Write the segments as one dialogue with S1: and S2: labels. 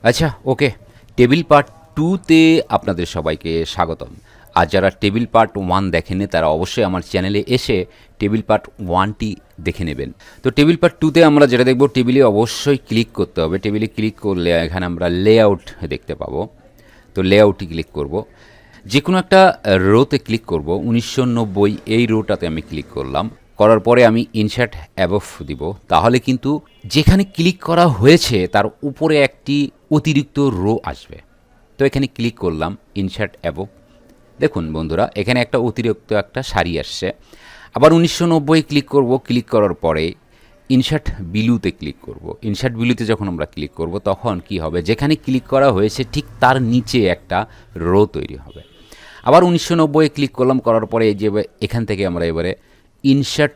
S1: আচ্ছা, ওকে। Table part 2 তে আপনাদের সবাইকে স্বাগতম। আর যারা টেবিল পার্ট 1 দেখেননি তারা অবশ্যই আমার চ্যানেলে এসে টেবিল পার্ট 1 টি দেখে নেবেন। তো টেবিল পার্ট 2 তে আমরা যেটা দেখব, টেবিলে অবশ্যই ক্লিক করতে হবে। টেবিলে ক্লিক করলে এখানে আমরা লেআউট দেখতে পাবো। তো লেআউটে ক্লিক করব। যেকোনো একটা রোতে ক্লিক করব। 1990 এই রোটাতে আমি ক্লিক করলাম। করার পরে আমি ইনসার্ট অ্যাবভ দিব। তাহলে কিন্তু যেখানে ক্লিক করা হয়েছে তার উপরে একটি অতিরিক্ত রো আসবে। তো এখানে ক্লিক করলাম ইনসার্ট অ্যাবভ। দেখুন বন্ধুরা, এখানে একটা অতিরিক্ত একটা সারি আসছে। আবার 1990 ক্লিক করব। ক্লিক করার পরে ইনসার্ট বিলুতে ক্লিক করব। ইনসার্ট বিলুতে যখন আমরা ক্লিক করব তখন কি হবে, যেখানে ক্লিক করা হয়েছে ঠিক তার নিচে একটা রো তৈরি হবে। আবার 1990 ক্লিক করলাম। করার পরে এই যে এখান থেকে আমরা এবারে ইনসার্ট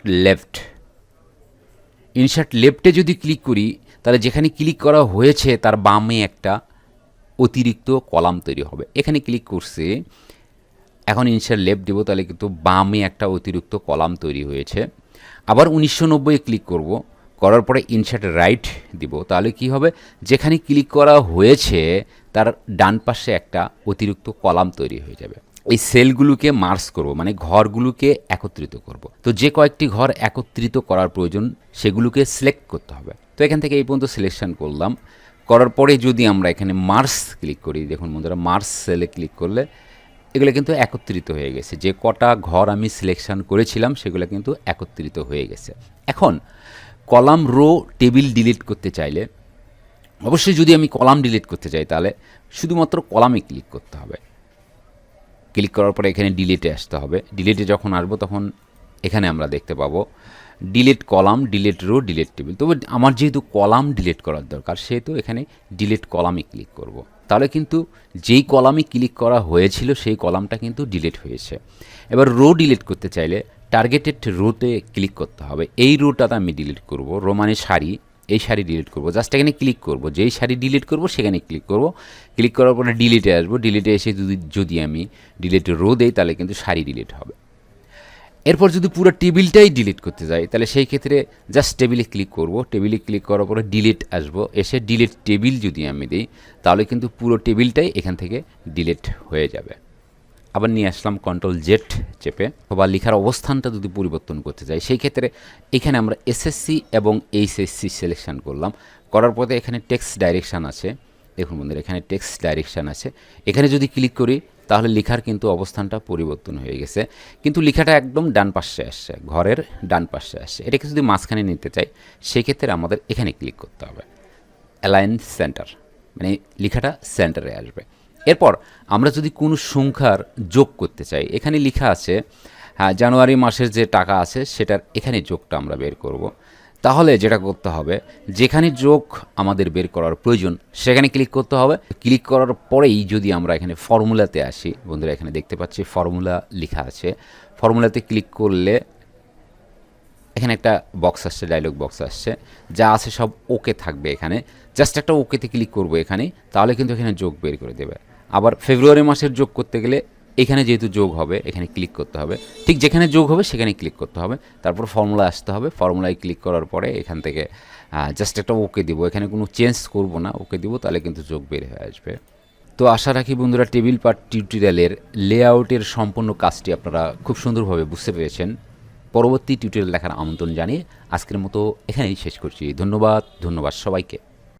S1: লেফটে যদি ক্লিক করি, তাহলে যেখানে ক্লিক করা হয়েছে তার বামে একটা অতিরিক্ত কলাম তৈরি হবে। এখানে ক্লিক করছে, এখন ইনসার্ট লেফট দেবো, তাহলে কিন্তু বামে একটা অতিরিক্ত কলাম তৈরি হয়েছে। আবার 1990 ক্লিক করব। করার পরে ইনসার্ট রাইট দিব, তাহলে কি হবে, যেখানে ক্লিক করা হয়েছে তার ডান পাশে একটা অতিরিক্ত কলাম তৈরি হয়ে যাবে। এই সেলগুলোকে মার্জ করব, মানে ঘরগুলোকে একত্রিত করব। তো যে কয়েকটি ঘর একত্রিত করার প্রয়োজন সেগুলোকে সিলেক্ট করতে হবে। তো এখান থেকে এই পর্যন্ত সিলেকশন করলাম। করার পরে যদি আমরা এখানে মার্জ ক্লিক করি, দেখুন বন্ধুরা, মার্জ সেলে ক্লিক করলে এগুলো কিন্তু একত্রিত হয়ে গেছে। যে কটা ঘর আমি সিলেকশন করেছিলাম সেগুলো কিন্তু একত্রিত হয়ে গেছে। এখন কলাম রো টেবিল ডিলিট করতে চাইলে, অবশ্যই যদি আমি কলাম ডিলিট করতে চাই তাহলে শুধুমাত্র কলামে ক্লিক করতে হবে। ক্লিক করার পরে এখানে ডিলিটে আসতে হবে। ডিলিটে যখন আসবো তখন এখানে আমরা দেখতে পাবো delete column, delete row, delete table. তবে আমার যেহেতু কলাম ডিলিট করার দরকার সেহেতু এখানে ডিলিট কলামে ক্লিক করব। তাহলে কিন্তু যেই কলামে ক্লিক করা হয়েছিল সেই কলামটা কিন্তু ডিলিট হয়েছে। এবার রো ডিলিট করতে চাইলে টার্গেটেড রোতে ক্লিক করতে হবে। এই রোটাতে আমি ডিলিট করব। রো মানে সারি, এই সারি ডিলিট করব। জাস্ট এখানে ক্লিক করব, যেই সারি ডিলিট করব সেখানে ক্লিক করব। ক্লিক করার পরে ডিলিটে আসবো। ডিলিটে এসে যদি আমি ডিলিট রো দেই তাহলে কিন্তু সারি ডিলিট হবে। এরপর যদি পুরো টেবিলটাই ডিলিট করতে যাই তাহলে সেই ক্ষেত্রে জাস্ট টেবিলে ক্লিক করব। টেবিলে ক্লিক করার পরে ডিলিট আসবো। এসে ডিলিট টেবিল যদি আমি দিই তাহলে কিন্তু পুরো টেবিলটাই এখান থেকে ডিলিট হয়ে যাবে। আবার নিয়ে আসলাম কন্ট্রোল জেড চেপে। বা লেখার অবস্থানটা যদি পরিবর্তন করতে চাই সেই ক্ষেত্রে এখানে আমরা এসএসসি এবং এইচএসসি সিলেকশন করলাম। করার পরে এখানে টেক্সট ডাইরেকশান আছে। দেখুন বন্ধুরা, এখানে টেক্সট ডাইরেকশান আছে। এখানে যদি ক্লিক করি তাহলে লেখার কিন্তু অবস্থানটা পরিবর্তন হয়ে গেছে, কিন্তু লেখাটা একদম ডান পাশে আসছে, ঘরের ডান পাশে আসছে। এটাকে যদি মাঝখানে নিতে চাই সেক্ষেত্রে আমাদের এখানে ক্লিক করতে হবে, অ্যালাইন সেন্টার, মানে লেখাটা সেন্টারে আসবে। এরপর আমরা যদি কোনো সংখ্যার যোগ করতে চাই, এখানে লেখা আছে জানুয়ারি মাসের যে টাকা আছে সেটার এখানে যোগটা আমরা বের করব। তাহলে যেটা করতে হবে, যেখানে যোগ আমাদের বের করার প্রয়োজন সেখানে ক্লিক করতে হবে। ক্লিক করার পরেই যদি আমরা এখানে ফর্মুলাতে আসি, বন্ধুরা এখানে দেখতে পাচ্ছি ফর্মুলা লেখা আছে। ফর্মুলাতে ক্লিক করলে এখানে একটা বক্স আসছে, ডায়লগ বক্স আসছে, যা আছে সব ওকে থাকবে। এখানে জাস্ট একটা ওকেতে ক্লিক করব এখানে, তাহলে কিন্তু এখানে যোগ বের করে দেবে। আবার ফেব্রুয়ারি মাসের যোগ করতে গেলে এখানে যেহেতু যোগ হবে এখানে ক্লিক করতে হবে, ঠিক যেখানে যোগ হবে সেখানে ক্লিক করতে হবে। তারপর ফর্মুলা আসতে হবে। ফর্মুলায় ক্লিক করার পরে এখান থেকে জাস্ট একটা ওকে দিব, এখানে কোনো চেঞ্জ করব না, ওকে দিব, তাহলে কিন্তু যোগ বের হয়ে আসবে। তো আশা রাখি বন্ধুরা টেবিল পার্ট টিউটোরিয়ালের লেআউটের সম্পূর্ণ কাজটি আপনারা খুব সুন্দরভাবে বুঝতে পেরেছেন। পরবর্তী টিউটোরিয়াল দেখার আমন্ত্রণ জানিয়ে আজকের মতো এখানেই শেষ করছি। ধন্যবাদ সবাইকে।